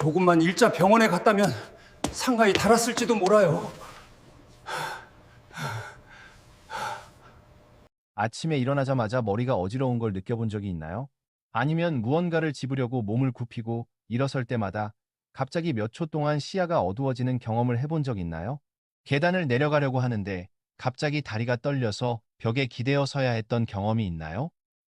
조금만 일자 병원에 갔다면 상가에 달았을지도 몰라요. 아침에 일어나자마자 머리가 어지러운 걸 느껴본 적이 있나요? 아니면 무언가를 집으려고 몸을 굽히고 일어설 때마다 갑자기 몇 초 동안 시야가 어두워지는 경험을 해본 적 있나요? 계단을 내려가려고 하는데 갑자기 다리가 떨려서 벽에 기대어 서야 했던 경험이 있나요?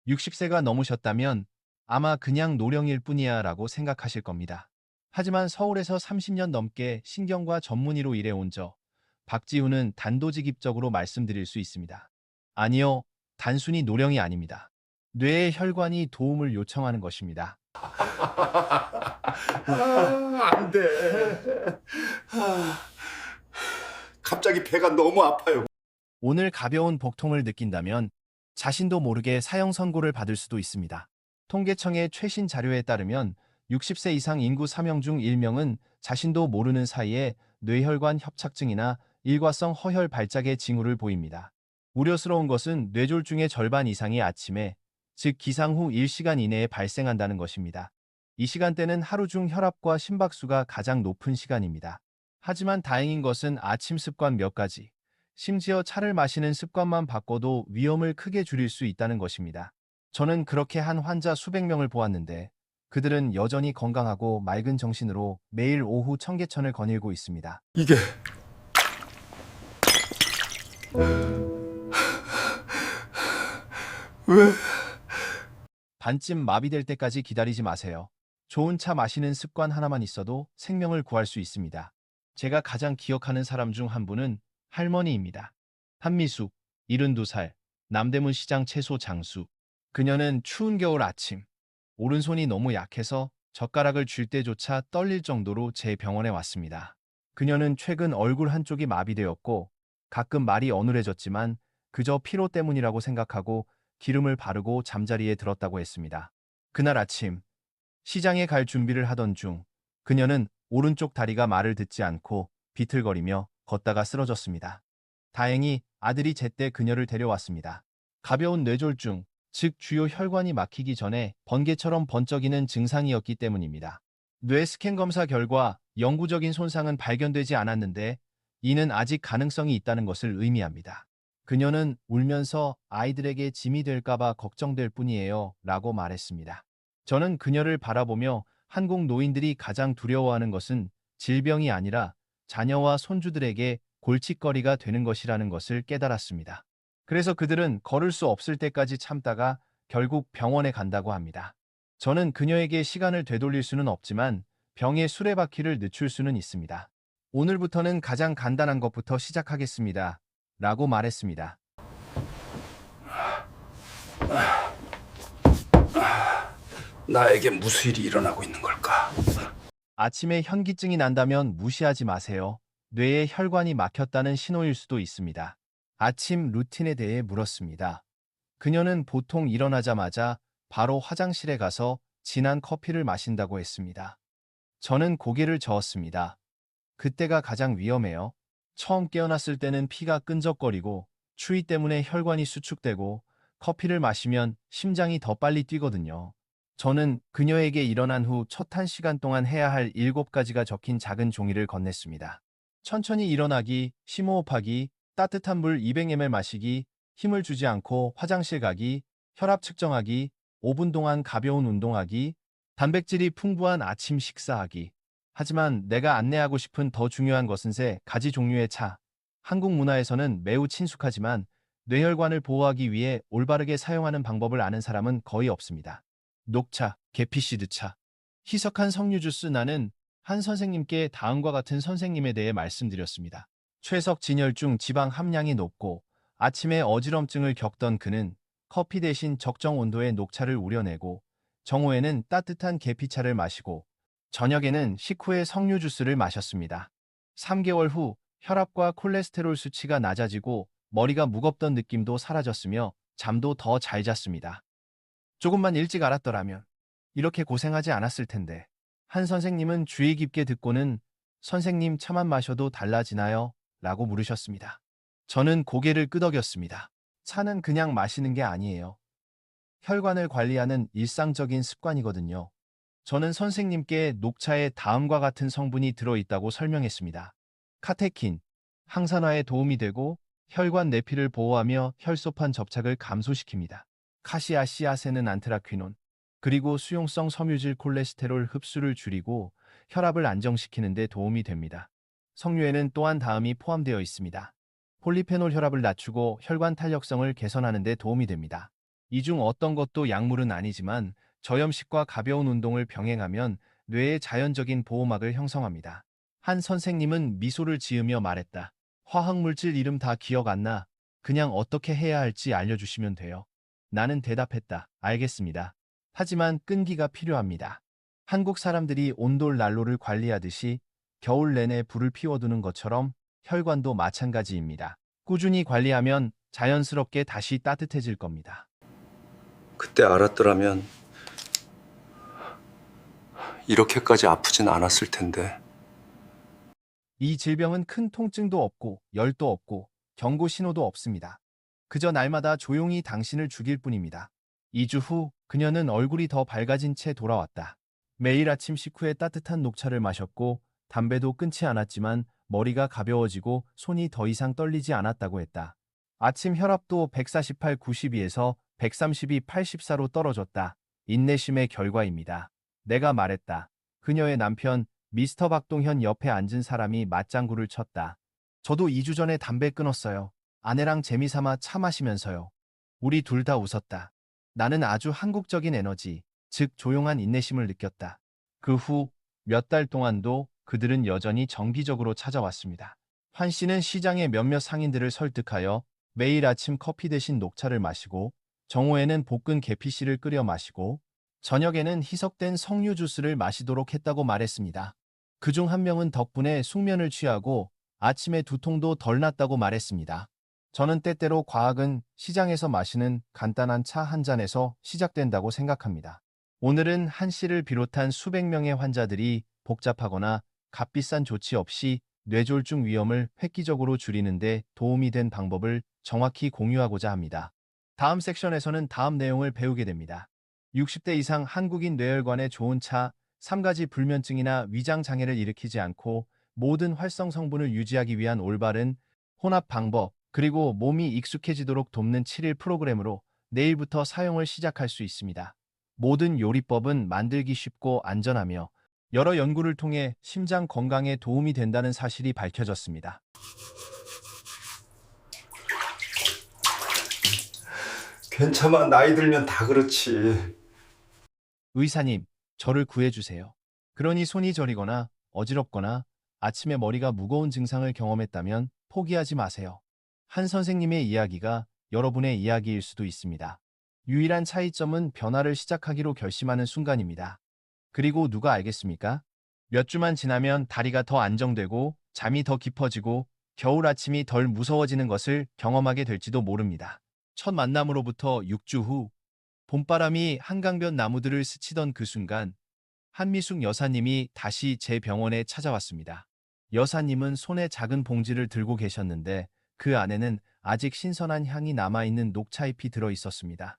60세가 넘으셨다면 아마 그냥 노령일 뿐이야 라고 생각하실 겁니다. 하지만 서울에서 30년 넘게 신경과 전문의로 일해온 박지훈은 단도직입적으로 말씀드릴 수 있습니다. 아니요, 단순히 노령이 아닙니다. 뇌의 혈관이 도움을 요청하는 것입니다. 안 돼. 갑자기 배가 너무 아파요. 오늘 가벼운 복통을 느낀다면 자신도 모르게 사형 선고를 받을 수도 있습니다. 통계청의 최신 자료에 따르면 60세 이상 인구 3명 중 1명은 자신도 모르는 사이에 뇌혈관 협착증이나 일과성 허혈 발작의 징후를 보입니다. 우려스러운 것은 뇌졸중의 절반 이상이 아침에, 즉 기상 후 1시간 이내에 발생한다는 것입니다. 이 시간대는 하루 중 혈압과 심박수가 가장 높은 시간입니다. 하지만 다행인 것은 아침 습관 몇 가지, 심지어 차를 마시는 습관만 바꿔도 위험을 크게 줄일 수 있다는 것입니다. 저는 그렇게 한 환자 수백 명을 보았는데 그들은 여전히 건강하고 맑은 정신으로 매일 오후 청계천을 거닐고 있습니다. 이게 왜? 반쯤 마비될 때까지 기다리지 마세요. 좋은 차 마시는 습관 하나만 있어도 생명을 구할 수 있습니다. 제가 가장 기억하는 사람 중 한 분은 할머니입니다. 한미숙, 72살, 남대문 시장 채소 장수. 그녀는 추운 겨울 아침, 오른손이 너무 약해서 젓가락을 쥘 때조차 떨릴 정도로 제 병원에 왔습니다. 그녀는 최근 얼굴 한쪽이 마비되었고 가끔 말이 어눌해졌지만 그저 피로 때문이라고 생각하고 기름을 바르고 잠자리에 들었다고 했습니다. 그날 아침 시장에 갈 준비를 하던 중 그녀는 오른쪽 다리가 말을 듣지 않고 비틀거리며 걷다가 쓰러졌습니다. 다행히 아들이 제때 그녀를 데려왔습니다. 가벼운 뇌졸중, 즉 주요 혈관이 막히기 전에 번개처럼 번쩍이는 증상이었기 때문입니다. 뇌 스캔 검사 결과 영구적인 손상은 발견되지 않았는데 이는 아직 가능성이 있다는 것을 의미합니다. 그녀는 울면서 아이들에게 짐이 될까봐 걱정될 뿐이에요 라고 말했습니다. 저는 그녀를 바라보며 한국 노인들이 가장 두려워하는 것은 질병이 아니라 자녀와 손주들에게 골칫거리가 되는 것이라는 것을 깨달았습니다. 그래서 그들은 걸을 수 없을 때까지 참다가 결국 병원에 간다고 합니다. 저는 그녀에게 시간을 되돌릴 수는 없지만 병의 수레바퀴를 늦출 수는 있습니다. 오늘부터는 가장 간단한 것부터 시작하겠습니다. 라고 말했습니다. 나에게 무슨 일이 일어나고 있는 걸까? 아침에 현기증이 난다면 무시하지 마세요. 뇌에 혈관이 막혔다는 신호일 수도 있습니다. 아침 루틴에 대해 물었습니다. 그녀는 보통 일어나자마자 바로 화장실에 가서 진한 커피를 마신다고 했습니다. 저는 고개를 저었습니다. 그때가 가장 위험해요. 처음 깨어났을 때는 피가 끈적거리고 추위 때문에 혈관이 수축되고 커피를 마시면 심장이 더 빨리 뛰거든요. 저는 그녀에게 일어난 후 첫 1시간 동안 해야 할 7가지가 적힌 작은 종이를 건넸습니다. 천천히 일어나기, 심호흡하기, 따뜻한 물 200ml 마시기, 힘을 주지 않고 화장실 가기, 혈압 측정하기, 5분 동안 가벼운 운동하기, 단백질이 풍부한 아침 식사하기. 하지만 내가 안내하고 싶은 더 중요한 것은 3가지 종류의 차. 한국 문화에서는 매우 친숙하지만 뇌혈관을 보호하기 위해 올바르게 사용하는 방법을 아는 사람은 거의 없습니다. 녹차, 계피시드차, 희석한 석류 주스. 나는 한 선생님께 다음과 같은 선생님에 대해 말씀드렸습니다. 최석 진열중 지방 함량이 높고 아침에 어지럼증을 겪던 그는 커피 대신 적정 온도의 녹차를 우려내고 정오에는 따뜻한 계피차를 마시고 저녁에는 식후에 석류 주스를 마셨습니다. 3개월 후 혈압과 콜레스테롤 수치가 낮아지고 머리가 무겁던 느낌도 사라졌으며 잠도 더 잘 잤습니다. 조금만 일찍 알았더라면 이렇게 고생하지 않았을 텐데. 한 선생님은 주의 깊게 듣고는 선생님 차만 마셔도 달라지나요? 라고 물으셨습니다. 저는 고개를 끄덕였습니다. 차는 그냥 마시는 게 아니에요. 혈관을 관리하는 일상적인 습관이거든요. 저는 선생님께 녹차에 다음과 같은 성분이 들어있다고 설명했습니다. 카테킨, 항산화에 도움이 되고 혈관 내피를 보호하며 혈소판 접착을 감소시킵니다. 카시아시아세는 안트라퀴논, 그리고 수용성 섬유질 콜레스테롤 흡수를 줄이고 혈압을 안정시키는 데 도움이 됩니다. 석류에는 또한 다음이 포함되어 있습니다. 폴리페놀 혈압을 낮추고 혈관 탄력성을 개선하는 데 도움이 됩니다. 이 중 어떤 것도 약물은 아니지만 저염식과 가벼운 운동을 병행하면 뇌의 자연적인 보호막을 형성합니다. 한 선생님은 미소를 지으며 말했다. 화학물질 이름 다 기억 안 나. 그냥 어떻게 해야 할지 알려주시면 돼요. 나는 대답했다. 알겠습니다. 하지만 끈기가 필요합니다. 한국 사람들이 온돌 난로를 관리하듯이 겨울 내내 불을 피워두는 것처럼 혈관도 마찬가지입니다. 꾸준히 관리하면 자연스럽게 다시 따뜻해질 겁니다. 그때 알았더라면 이렇게까지 아프진 않았을 텐데. 이 질병은 큰 통증도 없고 열도 없고 경고 신호도 없습니다. 그저 날마다 조용히 당신을 죽일 뿐입니다. 2주 후 그녀는 얼굴이 더 밝아진 채 돌아왔다. 매일 아침 식후에 따뜻한 녹차를 마셨고 담배도 끊지 않았지만 머리가 가벼워지고 손이 더 이상 떨리지 않았다고 했다. 아침 혈압도 148, 92에서 132, 84로 떨어졌다. 인내심의 결과입니다. 내가 말했다. 그녀의 남편 미스터 박동현 옆에 앉은 사람이 맞장구를 쳤다. 저도 2주 전에 담배 끊었어요. 아내랑 재미삼아 차 마시면서요. 우리 둘 다 웃었다. 나는 아주 한국적인 에너지, 즉 조용한 인내심을 느꼈다. 그 후 몇 달 동안도 그들은 여전히 정기적으로 찾아왔습니다. 환 씨는 시장의 몇몇 상인들을 설득하여 매일 아침 커피 대신 녹차를 마시고 정오에는 볶은 계피씨를 끓여 마시고 저녁에는 희석된 석류 주스를 마시도록 했다고 말했습니다. 그중 한 명은 덕분에 숙면을 취하고 아침에 두통도 덜 났다고 말했습니다. 저는 때때로 과학은 시장에서 마시는 간단한 차 한 잔에서 시작된다고 생각합니다. 오늘은 한 씨를 비롯한 수백 명의 환자들이 복잡하거나 값비싼 조치 없이 뇌졸중 위험을 획기적으로 줄이는 데 도움이 된 방법을 정확히 공유하고자 합니다. 다음 섹션에서는 다음 내용을 배우게 됩니다. 60대 이상 한국인 뇌혈관에 좋은 차, 3가지 불면증이나 위장 장애를 일으키지 않고 모든 활성 성분을 유지하기 위한 올바른 혼합 방법, 그리고 몸이 익숙해지도록 돕는 7일 프로그램으로 내일부터 사용을 시작할 수 있습니다. 모든 요리법은 만들기 쉽고 안전하며 여러 연구를 통해 심장 건강에 도움이 된다는 사실이 밝혀졌습니다. 괜찮아, 나이 들면 다 그렇지. 의사님, 저를 구해주세요. 그러니 손이 저리거나 어지럽거나 아침에 머리가 무거운 증상을 경험했다면 포기하지 마세요. 한 선생님의 이야기가 여러분의 이야기일 수도 있습니다. 유일한 차이점은 변화를 시작하기로 결심하는 순간입니다. 그리고 누가 알겠습니까? 몇 주만 지나면 다리가 더 안정되고 잠이 더 깊어지고 겨울 아침이 덜 무서워지는 것을 경험하게 될지도 모릅니다. 첫 만남으로부터 6주 후 봄바람이 한강변 나무들을 스치던 그 순간 한미숙 여사님이 다시 제 병원에 찾아왔습니다. 여사님은 손에 작은 봉지를 들고 계셨는데 그 안에는 아직 신선한 향이 남아있는 녹차잎이 들어 있었습니다.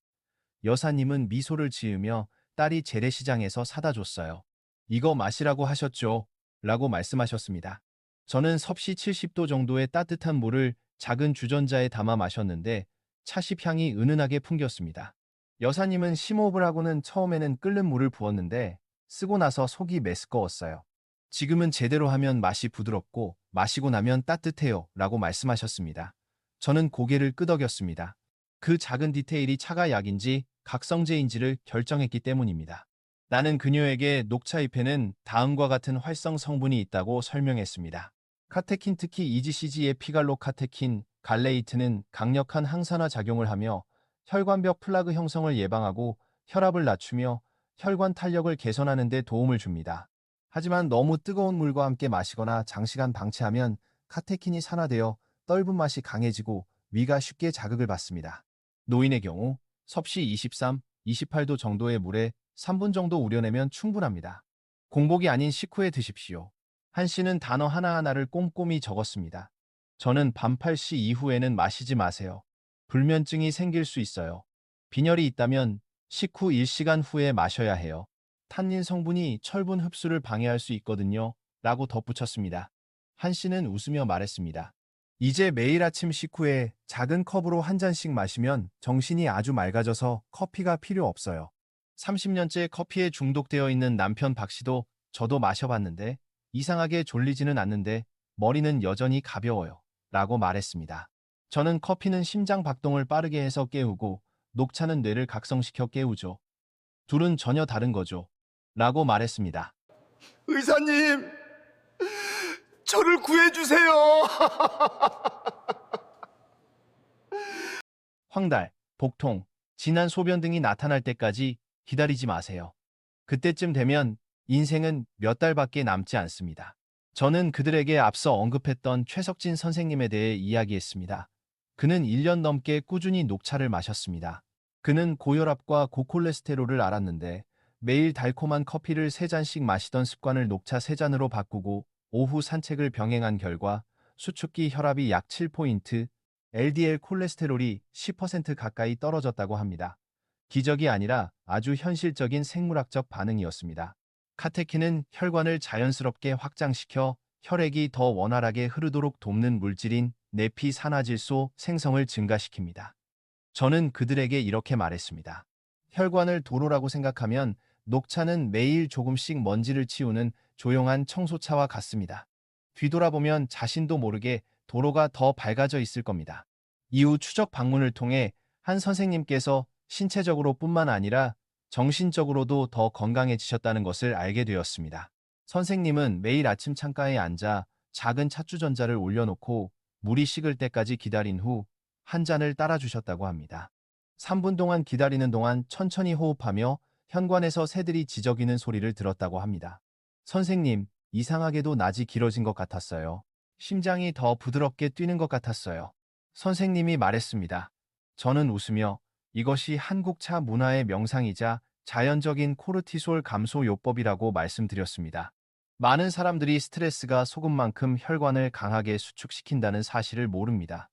여사님은 미소를 지으며 딸이 재래시장에서 사다 줬어요. 이거 마시라고 하셨죠? 라고 말씀하셨습니다. 저는 섭씨 70도 정도의 따뜻한 물을 작은 주전자에 담아 마셨는데 차십 향이 은은하게 풍겼습니다. 여사님은 심호흡을 하고는 처음에는 끓는 물을 부었는데 쓰고 나서 속이 메스꺼웠어요. 지금은 제대로 하면 맛이 부드럽고 마시고 나면 따뜻해요 라고 말씀하셨습니다. 저는 고개를 끄덕였습니다. 그 작은 디테일이 차가 약인지 각성제인지를 결정했기 때문입니다. 나는 그녀에게 녹차잎에는 다음과 같은 활성 성분이 있다고 설명했습니다. 카테킨, 특히 EGCG의 피갈로 카테킨, 갈레이트는 강력한 항산화 작용을 하며 혈관벽 플라그 형성을 예방하고 혈압을 낮추며 혈관 탄력을 개선하는 데 도움을 줍니다. 하지만 너무 뜨거운 물과 함께 마시거나 장시간 방치하면 카테킨이 산화되어 떫은 맛이 강해지고 위가 쉽게 자극을 받습니다. 노인의 경우 섭씨 23, 28도 정도의 물에 3분 정도 우려내면 충분합니다. 공복이 아닌 식후에 드십시오. 한 씨는 단어 하나하나를 꼼꼼히 적었습니다. 저는 밤 8시 이후에는 마시지 마세요. 불면증이 생길 수 있어요. 빈혈이 있다면 식후 1시간 후에 마셔야 해요. 탄닌 성분이 철분 흡수를 방해할 수 있거든요. 라고 덧붙였습니다. 한 씨는 웃으며 말했습니다. 이제 매일 아침 식후에 작은 컵으로 한 잔씩 마시면 정신이 아주 맑아져서 커피가 필요 없어요. 30년째 커피에 중독되어 있는 남편 박 씨도 저도 마셔봤는데 이상하게 졸리지는 않는데 머리는 여전히 가벼워요. 라고 말했습니다. 저는 커피는 심장 박동을 빠르게 해서 깨우고 녹차는 뇌를 각성시켜 깨우죠. 둘은 전혀 다른 거죠. 라고 말했습니다. 의사님, 저를 구해주세요. 황달, 복통, 진한 소변 등이 나타날 때까지 기다리지 마세요. 그때쯤 되면 인생은 몇 달밖에 남지 않습니다. 저는 그들에게 앞서 언급했던 최석진 선생님에 대해 이야기했습니다. 그는 1년 넘게 꾸준히 녹차를 마셨습니다. 그는 고혈압과 고콜레스테롤을 앓았는데 매일 달콤한 커피를 3잔씩 마시던 습관을 녹차 3잔으로 바꾸고 오후 산책을 병행한 결과 수축기 혈압이 약 7포인트, LDL 콜레스테롤이 10% 가까이 떨어졌다고 합니다. 기적이 아니라 아주 현실적인 생물학적 반응이었습니다. 카테킨은 혈관을 자연스럽게 확장시켜 혈액이 더 원활하게 흐르도록 돕는 물질인 내피산화질소 생성을 증가시킵니다. 저는 그들에게 이렇게 말했습니다. 혈관을 도로라고 생각하면 녹차는 매일 조금씩 먼지를 치우는 조용한 청소차와 같습니다. 뒤돌아보면 자신도 모르게 도로가 더 밝아져 있을 겁니다. 이후 추적 방문을 통해 한 선생님께서 신체적으로 뿐만 아니라 정신적으로도 더 건강해지셨다는 것을 알게 되었습니다. 선생님은 매일 아침 창가에 앉아 작은 찻주전자를 올려놓고 물이 식을 때까지 기다린 후 한 잔을 따라주셨다고 합니다. 3분 동안 기다리는 동안 천천히 호흡하며 현관에서 새들이 지저귀는 소리를 들었다고 합니다. 선생님, 이상하게도 낮이 길어진 것 같았어요. 심장이 더 부드럽게 뛰는 것 같았어요. 선생님이 말했습니다. 저는 웃으며 이것이 한국 차 문화의 명상이자 자연적인 코르티솔 감소 요법이라고 말씀드렸습니다. 많은 사람들이 스트레스가 소금만큼 혈관을 강하게 수축시킨다는 사실을 모릅니다.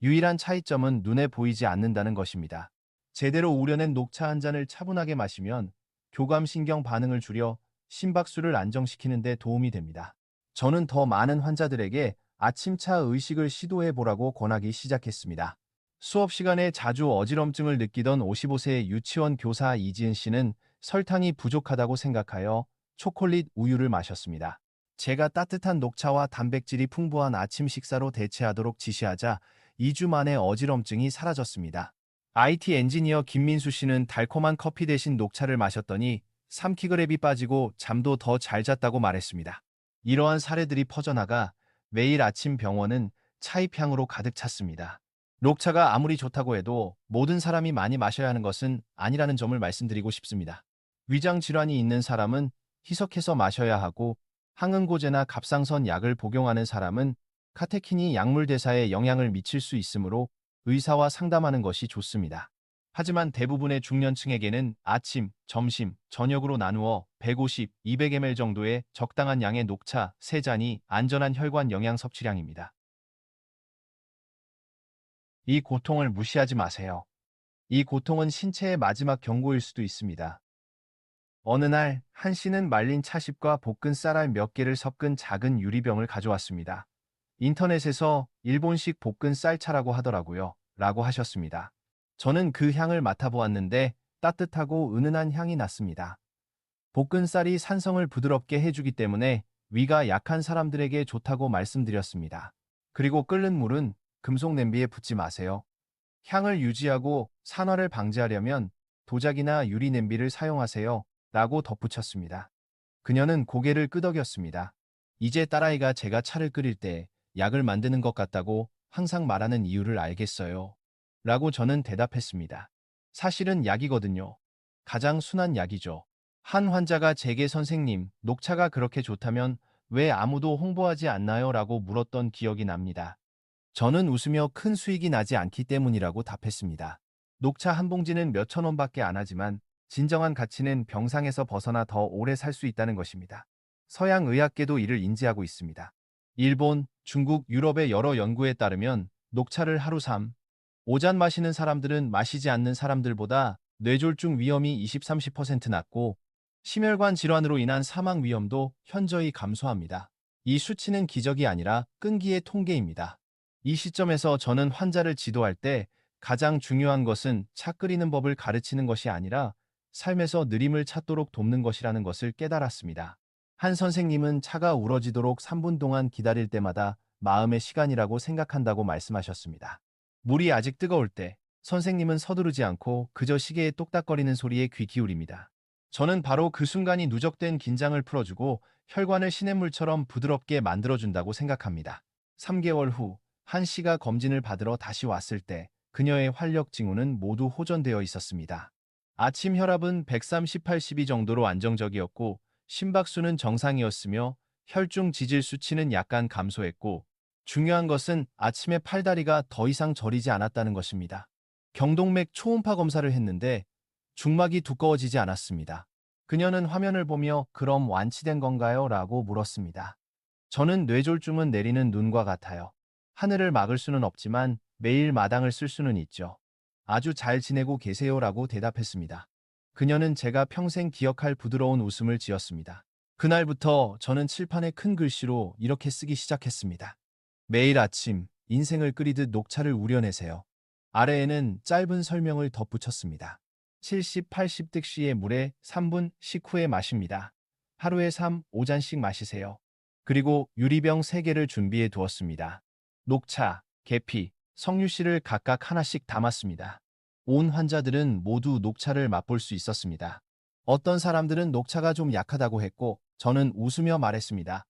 유일한 차이점은 눈에 보이지 않는다는 것입니다. 제대로 우려낸 녹차 한 잔을 차분하게 마시면 교감신경 반응을 줄여 심박수를 안정시키는 데 도움이 됩니다. 저는 더 많은 환자들에게 아침차 의식을 시도해 보라고 권하기 시작했습니다. 수업 시간에 자주 어지럼증을 느끼던 55세 유치원 교사 이지은 씨는 설탕이 부족하다고 생각하여 초콜릿 우유를 마셨습니다. 제가 따뜻한 녹차와 단백질이 풍부한 아침 식사로 대체하도록 지시하자 2주 만에 어지럼증이 사라졌습니다. IT 엔지니어 김민수 씨는 달콤한 커피 대신 녹차를 마셨더니 3kg이 빠지고 잠도 더 잘 잤다고 말했습니다. 이러한 사례들이 퍼져나가 매일 아침 병원은 차잎향으로 가득 찼습니다. 녹차가 아무리 좋다고 해도 모든 사람이 많이 마셔야 하는 것은 아니라는 점을 말씀드리고 싶습니다. 위장 질환이 있는 사람은 희석해서 마셔야 하고 항응고제나 갑상선 약을 복용하는 사람은 카테킨이 약물 대사에 영향을 미칠 수 있으므로 의사와 상담하는 것이 좋습니다. 하지만 대부분의 중년층에게는 아침, 점심, 저녁으로 나누어 150, 200ml 정도의 적당한 양의 녹차 3잔이 안전한 혈관 영양 섭취량입니다. 이 고통을 무시하지 마세요. 이 고통은 신체의 마지막 경고일 수도 있습니다. 어느 날, 한 씨는 말린 차십과 볶은 쌀알 몇 개를 섞은 작은 유리병을 가져왔습니다. 인터넷에서 일본식 볶은 쌀차라고 하더라고요. 라고 하셨습니다. 저는 그 향을 맡아보았는데 따뜻하고 은은한 향이 났습니다. 볶은 쌀이 산성을 부드럽게 해주기 때문에 위가 약한 사람들에게 좋다고 말씀드렸습니다. 그리고 끓는 물은 금속 냄비에 붓지 마세요. 향을 유지하고 산화를 방지하려면 도자기나 유리 냄비를 사용하세요. 라고 덧붙였습니다. 그녀는 고개를 끄덕였습니다. 이제 딸아이가 제가 차를 끓일 때 약을 만드는 것 같다고 항상 말하는 이유를 알겠어요. 라고 저는 대답했습니다. 사실은 약이거든요. 가장 순한 약이죠. 한 환자가 제게 선생님, 녹차가 그렇게 좋다면 왜 아무도 홍보하지 않나요? 라고 물었던 기억이 납니다. 저는 웃으며 큰 수익이 나지 않기 때문이라고 답했습니다. 녹차 한 봉지는 몇천 원밖에 안 하지만 진정한 가치는 병상에서 벗어나 더 오래 살 수 있다는 것입니다. 서양 의학계도 이를 인지하고 있습니다. 일본, 중국, 유럽의 여러 연구에 따르면 녹차를 하루 3, 5잔 마시는 사람들은 마시지 않는 사람들보다 뇌졸중 위험이 20-30% 낮고 심혈관 질환으로 인한 사망 위험도 현저히 감소합니다. 이 수치는 기적이 아니라 끈기의 통계입니다. 이 시점에서 저는 환자를 지도할 때 가장 중요한 것은 차 끓이는 법을 가르치는 것이 아니라 삶에서 느림을 찾도록 돕는 것이라는 것을 깨달았습니다. 한 선생님은 차가 우러지도록 3분 동안 기다릴 때마다 마음의 시간이라고 생각한다고 말씀하셨습니다. 물이 아직 뜨거울 때 선생님은 서두르지 않고 그저 시계의 똑딱거리는 소리에 귀 기울입니다. 저는 바로 그 순간이 누적된 긴장을 풀어주고 혈관을 시냇물처럼 부드럽게 만들어준다고 생각합니다. 3개월 후, 한 씨가 검진을 받으러 다시 왔을 때 그녀의 활력 징후는 모두 호전되어 있었습니다. 아침 혈압은 130/82 정도로 안정적이었고 심박수는 정상이었으며 혈중 지질 수치는 약간 감소했고 중요한 것은 아침에 팔다리가 더 이상 저리지 않았다는 것입니다. 경동맥 초음파 검사를 했는데 중막이 두꺼워지지 않았습니다. 그녀는 화면을 보며 그럼 완치된 건가요? 라고 물었습니다. 저는 뇌졸중은 내리는 눈과 같아요. 하늘을 막을 수는 없지만 매일 마당을 쓸 수는 있죠. 아주 잘 지내고 계세요라고 대답했습니다. 그녀는 제가 평생 기억할 부드러운 웃음을 지었습니다. 그날부터 저는 칠판에 큰 글씨로 이렇게 쓰기 시작했습니다. 매일 아침 인생을 끓이듯 녹차를 우려내세요. 아래에는 짧은 설명을 덧붙였습니다. 70, 80득씨의 물에 3분 식후에 마십니다. 하루에 3, 5잔씩 마시세요. 그리고 유리병 3개를 준비해 두었습니다. 녹차, 계피, 석류씨를 각각 하나씩 담았습니다. 온 환자들은 모두 녹차를 맛볼 수 있었습니다. 어떤 사람들은 녹차가 좀 약하다고 했고 저는 웃으며 말했습니다.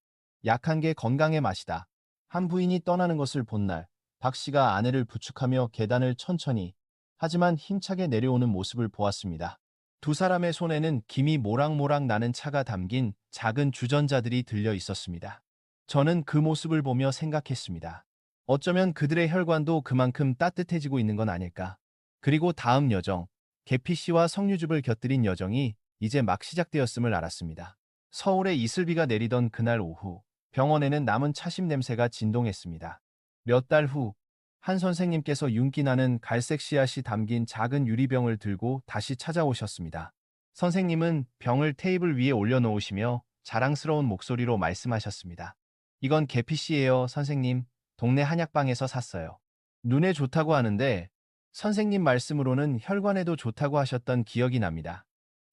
약한 게 건강의 맛이다. 한 부인이 떠나는 것을 본 날, 박 씨가 아내를 부축하며 계단을 천천히 하지만 힘차게 내려오는 모습을 보았습니다. 두 사람의 손에는 김이 모락모락 나는 차가 담긴 작은 주전자들이 들려 있었습니다. 저는 그 모습을 보며 생각했습니다. 어쩌면 그들의 혈관도 그만큼 따뜻해지고 있는 건 아닐까. 그리고 다음 여정, 계피 씨와 석류즙을 곁들인 여정이 이제 막 시작되었음을 알았습니다. 서울에 이슬비가 내리던 그날 오후, 병원에는 남은 차심 냄새가 진동했습니다. 몇 달 후, 한 선생님께서 윤기 나는 갈색 씨앗이 담긴 작은 유리병을 들고 다시 찾아오셨습니다. 선생님은 병을 테이블 위에 올려놓으시며 자랑스러운 목소리로 말씀하셨습니다. 이건 계피씨예요, 선생님. 동네 한약방에서 샀어요. 눈에 좋다고 하는데 선생님 말씀으로는 혈관에도 좋다고 하셨던 기억이 납니다.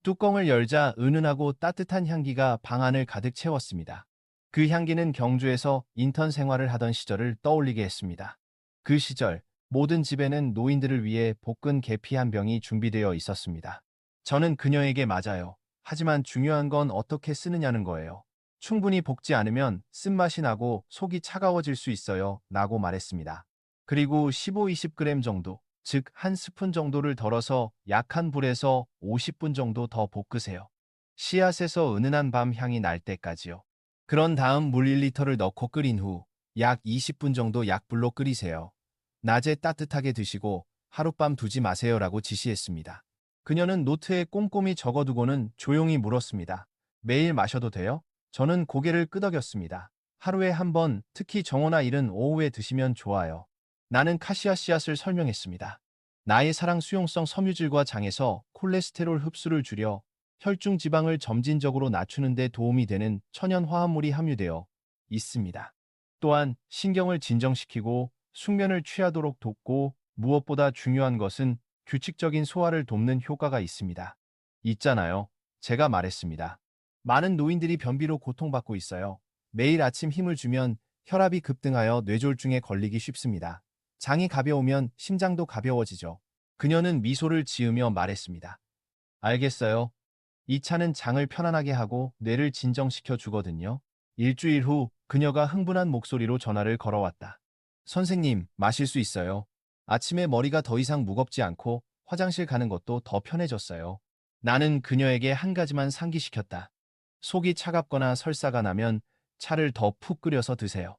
뚜껑을 열자 은은하고 따뜻한 향기가 방 안을 가득 채웠습니다. 그 향기는 경주에서 인턴 생활을 하던 시절을 떠올리게 했습니다. 그 시절 모든 집에는 노인들을 위해 볶은 계피 한 병이 준비되어 있었습니다. 저는 그녀에게 맞아요. 하지만 중요한 건 어떻게 쓰느냐는 거예요. 충분히 볶지 않으면 쓴맛이 나고 속이 차가워질 수 있어요. 라고 말했습니다. 그리고 15-20g 정도, 즉 한 스푼 정도를 덜어서 약한 불에서 50분 정도 더 볶으세요. 씨앗에서 은은한 밤 향이 날 때까지요. 그런 다음 물 1리터를 넣고 끓인 후 약 20분 정도 약불로 끓이세요. 낮에 따뜻하게 드시고 하룻밤 두지 마세요라고 지시했습니다. 그녀는 노트에 꼼꼼히 적어두고는 조용히 물었습니다. 매일 마셔도 돼요? 저는 고개를 끄덕였습니다. 하루에 한 번, 특히 정오나 이른 오후에 드시면 좋아요. 나는 카시아 씨앗을 설명했습니다. 나의 사랑 수용성 섬유질과 장에서 콜레스테롤 흡수를 줄여 혈중 지방을 점진적으로 낮추는 데 도움이 되는 천연 화합물이 함유되어 있습니다. 또한 신경을 진정시키고 숙면을 취하도록 돕고 무엇보다 중요한 것은 규칙적인 소화를 돕는 효과가 있습니다. 있잖아요. 제가 말했습니다. 많은 노인들이 변비로 고통받고 있어요. 매일 아침 힘을 주면 혈압이 급등하여 뇌졸중에 걸리기 쉽습니다. 장이 가벼우면 심장도 가벼워지죠. 그녀는 미소를 지으며 말했습니다. 알겠어요. 이 차는 장을 편안하게 하고 뇌를 진정시켜 주거든요. 일주일 후 그녀가 흥분한 목소리로 전화를 걸어왔다. 선생님, 마실 수 있어요. 아침에 머리가 더 이상 무겁지 않고 화장실 가는 것도 더 편해졌어요. 나는 그녀에게 한 가지만 상기시켰다. 속이 차갑거나 설사가 나면 차를 더 푹 끓여서 드세요.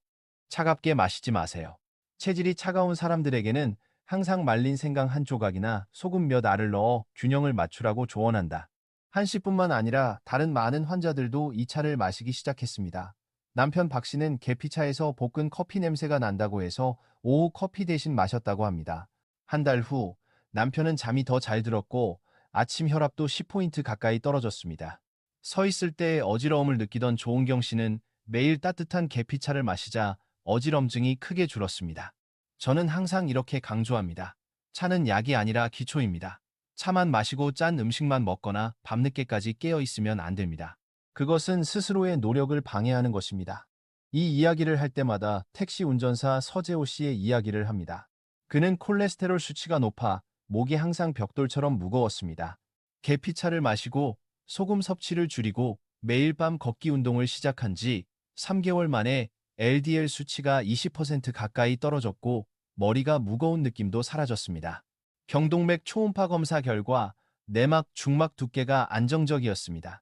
차갑게 마시지 마세요. 체질이 차가운 사람들에게는 항상 말린 생강 한 조각이나 소금 몇 알을 넣어 균형을 맞추라고 조언한다. 한씨뿐만 아니라 다른 많은 환자들도 이 차를 마시기 시작했습니다. 남편 박 씨는 계피차에서 볶은 커피 냄새가 난다고 해서 오후 커피 대신 마셨다고 합니다. 한 달 후 남편은 잠이 더 잘 들었고 아침 혈압도 10포인트 가까이 떨어졌습니다. 서 있을 때 어지러움을 느끼던 조은경 씨는 매일 따뜻한 계피차를 마시자 어지럼증이 크게 줄었습니다. 저는 항상 이렇게 강조합니다. 차는 약이 아니라 기초입니다. 차만 마시고 짠 음식만 먹거나 밤늦게까지 깨어 있으면 안 됩니다. 그것은 스스로의 노력을 방해하는 것입니다. 이 이야기를 할 때마다 택시 운전사 서재호 씨의 이야기를 합니다. 그는 콜레스테롤 수치가 높아 목이 항상 벽돌처럼 무거웠습니다. 계피차를 마시고 소금 섭취를 줄이고 매일 밤 걷기 운동을 시작한 지 3개월 만에 LDL 수치가 20% 가까이 떨어졌고 머리가 무거운 느낌도 사라졌습니다. 경동맥 초음파 검사 결과 내막, 중막 두께가 안정적이었습니다.